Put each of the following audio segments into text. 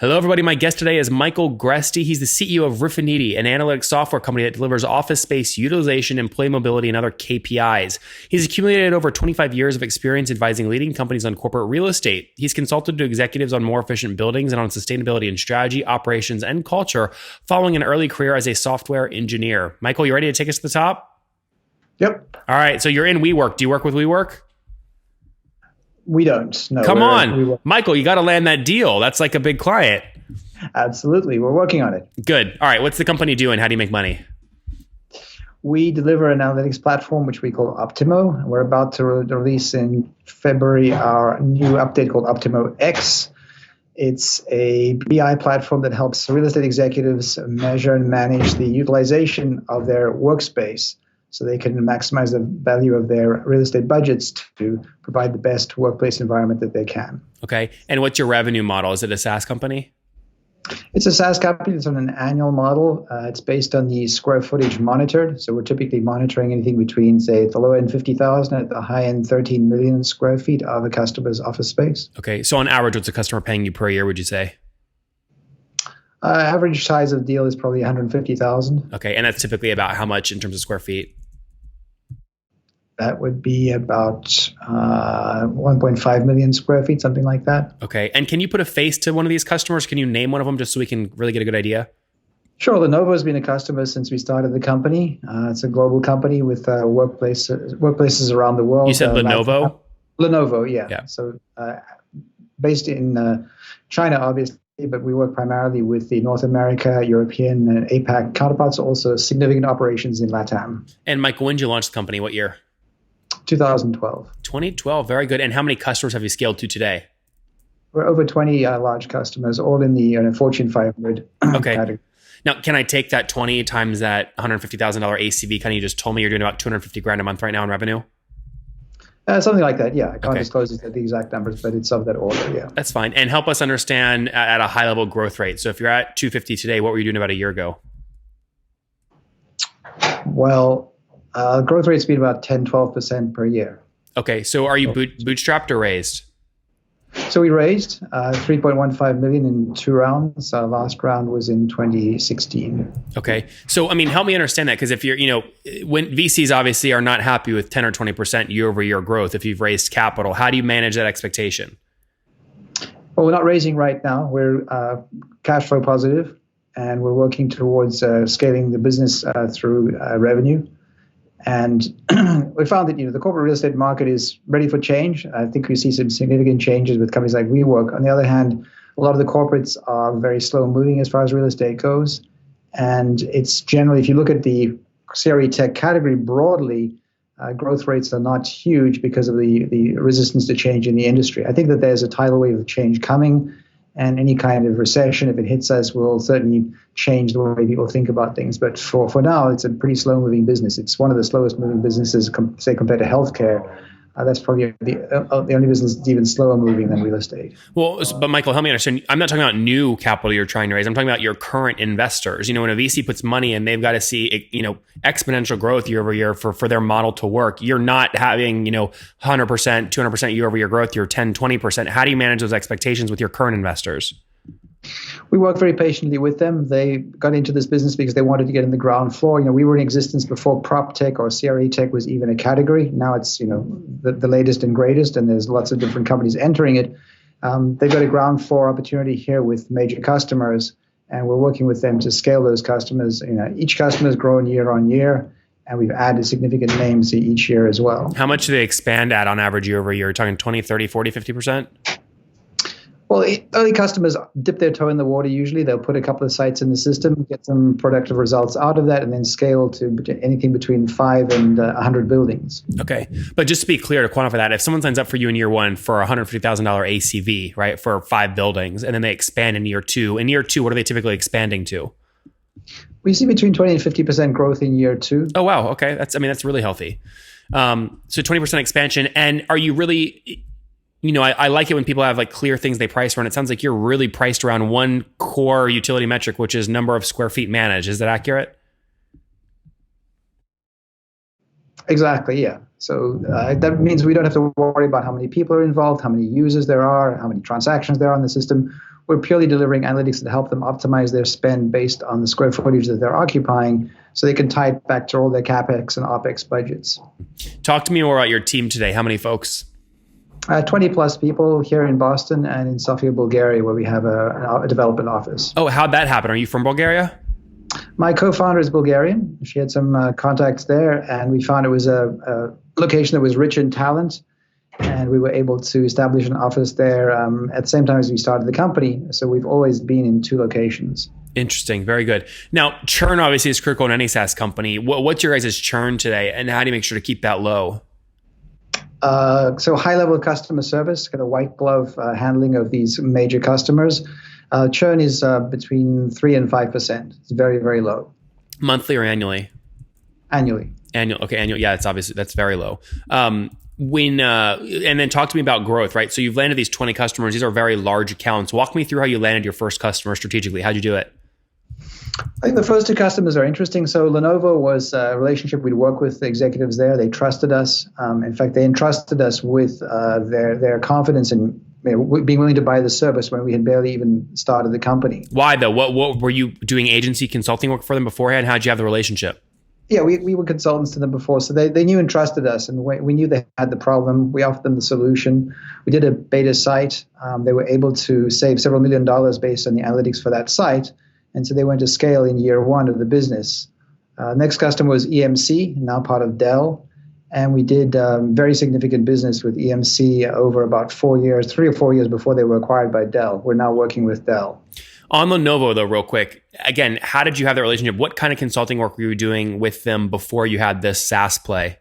Hello, everybody. My guest today is Michael Gresty. He's the CEO of Riffiniti, an analytics software company that delivers office space utilization, employee mobility, and other KPIs. He's accumulated over 25 years of experience advising leading companies on corporate real estate. He's consulted to executives on more efficient buildings and on sustainability and strategy, operations, and culture, following an early career as a software engineer. Michael, you ready to take us to the top? Yep. All right. So you're in WeWork. Do you work with WeWork? We don't. No. Come on. Michael, you got to land that deal. That's like a big client. Absolutely. We're working on it. Good. All right. What's the company doing? How do you make money? We deliver an analytics platform, which we call Optimo. We're about to release in February our new update called Optimo X. It's a BI platform that helps real estate executives measure and manage the utilization of their workspace so they can maximize the value of their real estate budgets to provide the best workplace environment that they can. Okay. And what's your revenue model? Is it a SaaS company? It's a SaaS company. It's on an annual model. It's based on the square footage monitored. So we're typically monitoring anything between, say, at the low end 50,000, at the high end 13 million square feet of a customer's office space. Okay. So on average, what's a customer paying you per year, would you say? Average size of the deal is probably 150,000. Okay. And that's typically about how much in terms of square feet? That would be about 1.5 million square feet, something like that. Okay. And can you put a face to one of these customers? Can you name one of them just so we can really get a good idea? Sure. Lenovo has been a customer since we started the company. It's a global company with workplaces around the world. You said Lenovo? Lenovo, yeah. So based in China, obviously, but we work primarily with the North America, European, and APAC counterparts, also significant operations in LATAM. And Michael, when did you launch the company? What year? 2012. 2012. Very good. And how many customers have you scaled to today? We're over 20 large customers, all in the Fortune 500 okay. category. Now, can I take that 20 times that $150,000 ACV? Kind of, you just told me you're doing about 250 grand a month right now in revenue? Something like that, yeah. I can't disclose the exact numbers, but it's of that order, yeah. That's fine. And help us understand at a high level growth rate. So if you're at 250 today, what were you doing about a year ago? Well, growth rate's been about 10, 12% per year. Okay. So are you bootstrapped or raised? So we raised 3.15 million in 2 rounds. Our last round was in 2016. Okay. So, I mean, help me understand that, because if you're, when VCs obviously are not happy with 10 or 20% year over year growth, if you've raised capital, how do you manage that expectation? Well, we're not raising right now. We're cash flow positive, and we're working towards scaling the business through revenue. And we found that the corporate real estate market is ready for change. I think we see some significant changes with companies like WeWork. On the other hand, a lot of the corporates are very slow moving as far as real estate goes. And it's generally, if you look at the CRE tech category broadly, growth rates are not huge because of the resistance to change in the industry. I think that there's a tidal wave of change coming, and any kind of recession, if it hits us, will certainly change the way people think about things. But for now, it's a pretty slow-moving business. It's one of the slowest-moving businesses, say, compared to healthcare. That's probably the only business that's even slower moving than real estate. Well, but Michael, help me understand. I'm not talking about new capital you're trying to raise. I'm talking about your current investors. When a VC puts money in, they've got to see, exponential growth year over year for their model to work. You're not having, 100%, 200% year over year growth. You're 10, 20%. How do you manage those expectations with your current investors? We work very patiently with them. They got into this business because they wanted to get in the ground floor. We were in existence before prop tech or CRE tech was even a category. Now it's, the latest and greatest, and there's lots of different companies entering it. They've got a ground floor opportunity here with major customers, and we're working with them to scale those customers. Each customer has grown year on year, and we've added significant names each year as well. How much do they expand at on average year over year? You're talking 20, 30, 40, 50%? Well, early customers dip their toe in the water usually. They'll put a couple of sites in the system, get some productive results out of that, and then scale to anything between 5 and 100 buildings. Okay. But just to be clear, to quantify that, if someone signs up for you in year one for $150,000 ACV, right, for 5 buildings, and then they expand in year two, what are they typically expanding to? We see between 20 and 50% growth in year 2. Oh, wow. Okay. That's really healthy. So 20% expansion. And are you really... I like it when people have clear things they price around. It sounds like you're really priced around one core utility metric, which is number of square feet managed. Is that accurate? Exactly, yeah. So that means we don't have to worry about how many people are involved, how many users there are, how many transactions there are in the system. we're purely delivering analytics that help them optimize their spend based on the square footage that they're occupying so they can tie it back to all their CapEx and OpEx budgets. Talk to me more about your team today. How many folks? 20 plus people here in Boston and in Sofia, Bulgaria, where we have a development office. Oh, how'd that happen? Are you from Bulgaria? My co-founder is Bulgarian. She had some contacts there, and we found it was a location that was rich in talent, and we were able to establish an office there at the same time as we started the company. So we've always been in 2 locations. Interesting. Very good. Now, churn obviously is critical in any SaaS company. What's your guys' churn today, and how do you make sure to keep that low? So high level of customer service, kind of white glove handling of these major customers. Churn is between 3 and 5%. It's very, very low. Monthly or annually? Annually. Okay, annual. Yeah, that's very low. And then talk to me about growth, right? So you've landed these 20 customers. These are very large accounts. Walk me through how you landed your first customer strategically. How'd you do it? I think the first 2 customers are interesting. So Lenovo was a relationship we'd worked with the executives there. They trusted us. In fact, they entrusted us with their confidence in being willing to buy the service when we had barely even started the company. Why though? What were you doing agency consulting work for them beforehand? How'd you have the relationship? Yeah, we were consultants to them before, so they knew and trusted us, and we knew they had the problem. We offered them the solution. We did a beta site. They were able to save several $1 million based on the analytics for that site, and so they went to scale in year 1 of the business. Next customer was EMC, now part of Dell, and we did very significant business with EMC over about 3 or 4 years before they were acquired by Dell. We're now working with Dell. On Lenovo, though, real quick, again, how did you have that relationship? What kind of consulting work were you doing with them before you had this SaaS play?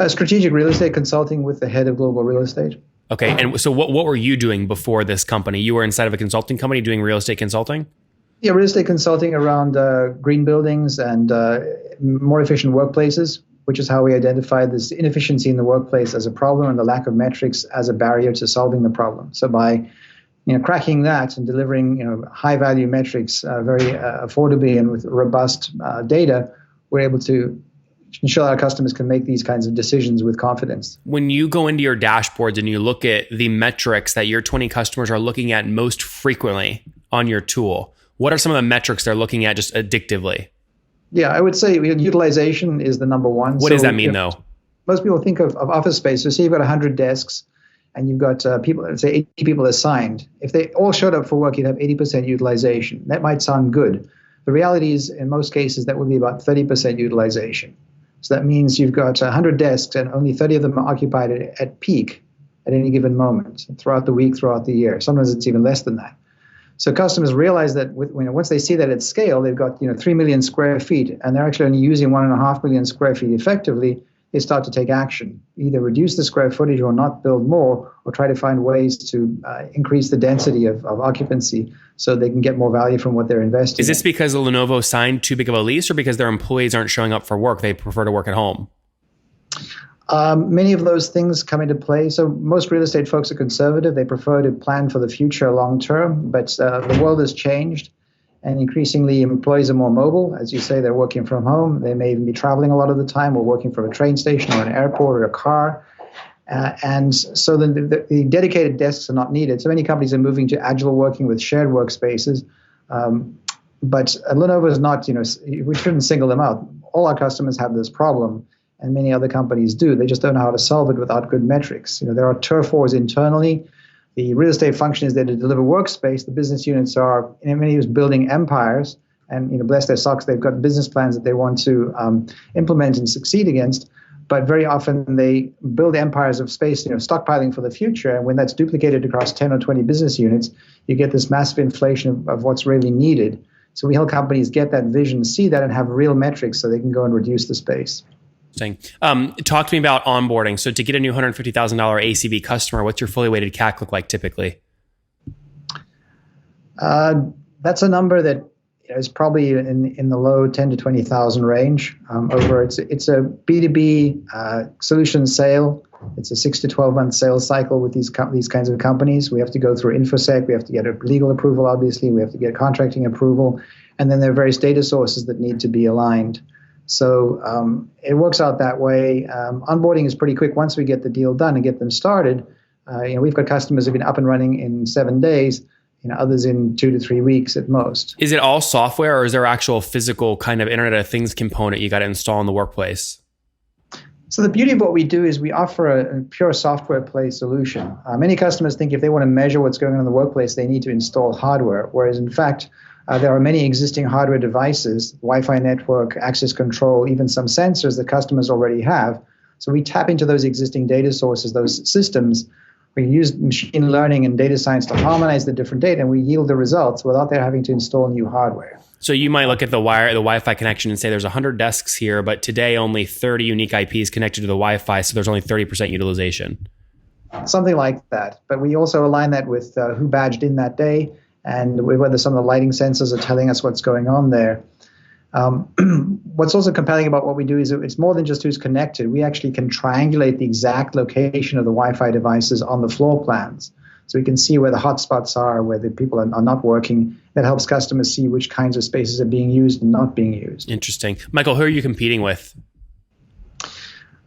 Strategic real estate consulting with the head of global real estate. Okay, and so what were you doing before this company? You were inside of a consulting company doing real estate consulting? Yeah, real estate consulting around green buildings and more efficient workplaces, which is how we identified this inefficiency in the workplace as a problem and the lack of metrics as a barrier to solving the problem. So by cracking that and delivering high value metrics very affordably and with robust data, we're able to ensure our customers can make these kinds of decisions with confidence. When you go into your dashboards and you look at the metrics that your 20 customers are looking at most frequently on your tool, what are some of the metrics they're looking at just addictively? Yeah, I would say utilization is the number one. What does that mean, though? Most people think of office space. So say you've got 100 desks and you've got people, let's say 80 people assigned. If they all showed up for work, you'd have 80% utilization. That might sound good. The reality is, in most cases, that would be about 30% utilization. So that means you've got 100 desks and only 30 of them are occupied at peak at any given moment throughout the week, throughout the year. Sometimes it's even less than that. So customers realize that once they see that at scale, they've got 3 million square feet, and they're actually only using 1.5 million square feet effectively. They start to take action, either reduce the square footage or not build more, or try to find ways to increase the density of occupancy so they can get more value from what they're investing. Is this because Lenovo signed too big of a lease, or because their employees aren't showing up for work? They prefer to work at home. Many of those things come into play. So most real estate folks are conservative. They prefer to plan for the future long term, but the world has changed. And increasingly, employees are more mobile. As you say, they're working from home. They may even be traveling a lot of the time or working from a train station or an airport or a car. And so the dedicated desks are not needed. So many companies are moving to agile working with shared workspaces. But Lenovo is not, we shouldn't single them out. All our customers have this problem, and many other companies do. They just don't know how to solve it without good metrics. There are turf wars internally. The real estate function is there to deliver workspace. The business units are, in many ways, building empires. And bless their socks, they've got business plans that they want to implement and succeed against. But very often they build empires of space, stockpiling for the future. And when that's duplicated across 10 or 20 business units, you get this massive inflation of what's really needed. So we help companies get that vision, see that, and have real metrics so they can go and reduce the space. Talk to me about onboarding. So to get a new $150,000 ACV customer, what's your fully weighted CAC look like typically? That's a number that is probably in the low 10 to 20,000 range. It's a B2B solution sale. It's a 6 to 12 month sales cycle with these kinds of companies. We have to go through InfoSec. We have to get a legal approval, obviously. We have to get contracting approval. And then there are various data sources that need to be aligned. So it works out that way. Onboarding is pretty quick once we get the deal done and get them started. We've got customers who've been up and running in 7 days. others in 2 to 3 weeks at most. Is it all software, or is there actual physical kind of Internet of Things component you got to install in the workplace? So the beauty of what we do is we offer a pure software play solution. Many customers think if they want to measure what's going on in the workplace, they need to install hardware, whereas in fact, there are many existing hardware devices, Wi-Fi network, access control, even some sensors that customers already have. So we tap into those existing data sources, those systems. We use machine learning and data science to harmonize the different data, and we yield the results without their having to install new hardware. So you might look at the Wi-Fi connection and say there's 100 desks here, but today only 30 unique IPs connected to the Wi-Fi, so there's only 30% utilization. Something like that. But we also align that with who badged in that day and whether some of the lighting sensors are telling us what's going on there. What's also compelling about what we do is it's more than just who's connected. We actually can triangulate the exact location of the Wi-Fi devices on the floor plans. So we can see where the hotspots are, where the people are not working. That helps customers see which kinds of spaces are being used and not being used. Interesting. Michael, who are you competing with?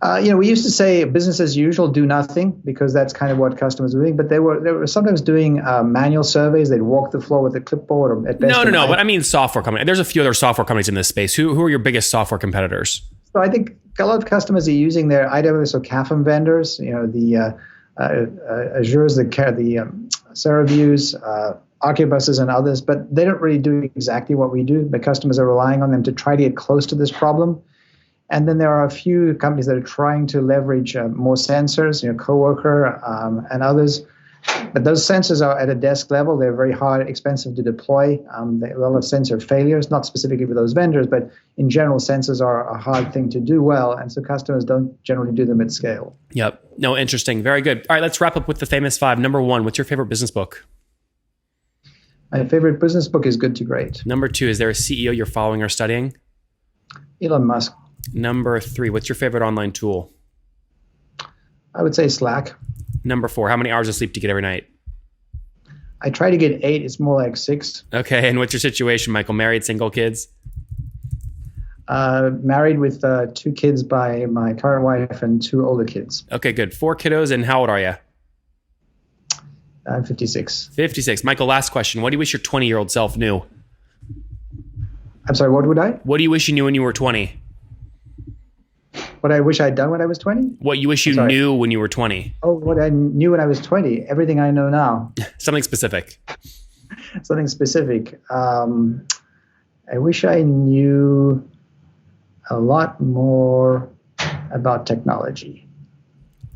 We used to say business as usual, do nothing, because that's kind of what customers were doing. But they were sometimes doing manual surveys. They'd walk the floor with a clipboard, or at best. No. But I mean software companies. There's a few other software companies in this space. Who are your biggest software competitors? So I think a lot of customers are using their IWS or CAFM vendors. The Azure's, the CeraViews, Arquebuses, and others. But they don't really do exactly what we do. But customers are relying on them to try to get close to this problem. And then there are a few companies that are trying to leverage more sensors, Coworker and others. But those sensors are at a desk level. They're very hard, expensive to deploy. A lot of sensor failures, not specifically for those vendors, but in general, sensors are a hard thing to do well. And so customers don't generally do them at scale. Yep. No, interesting. Very good. All right, let's wrap up with the famous five. Number one, what's your favorite business book? My favorite business book is Good to Great. Number two, is there a CEO you're following or studying? Elon Musk. Number three, what's your favorite online tool? I would say Slack. Number four, how many hours of sleep do you get every night? I try to get 8. It's more like 6. Okay, and what's your situation, Michael? Married, single, kids? Married with 2 kids by my current wife and 2 older kids. Okay, good. 4 kiddos, and how old are you? I'm 56. 56. Michael, last question. What do you wish your 20-year-old self knew? I'm sorry, what would I? What do you wish you knew when you were 20? What I wish I'd done when I was 20? What you wish you knew when you were 20? Oh, what I knew when I was 20. Everything I know now. Something specific. Something specific. I wish I knew a lot more about technology.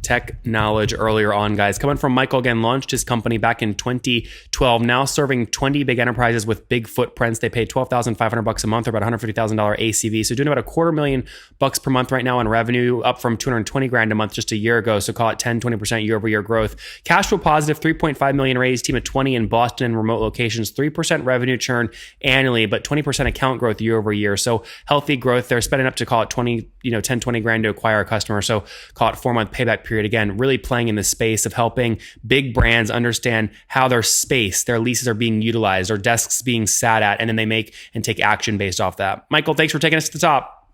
Tech knowledge earlier on, guys. Coming from Michael again, launched his company back in 2012, now serving 20 big enterprises with big footprints. They pay $12,500 a month, or about $150,000 ACV. So doing about $250,000 per month right now in revenue, up from $220,000 a month just a year ago. So call it 10-20% year-over-year growth. Cash flow positive, $3.5 million raised, team of 20 in Boston and remote locations, 3% revenue churn annually, but 20% account growth year-over-year. So healthy growth. They're spending up to call it 10-20 grand to acquire a customer. So call it 4-month payback period. Again, really playing in the space of helping big brands understand how their space, their leases are being utilized, or desks being sat at, and then they make and take action based off that. Michael, thanks for taking us to the top.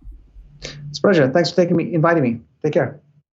It's a pleasure. Thanks for inviting me. Take care.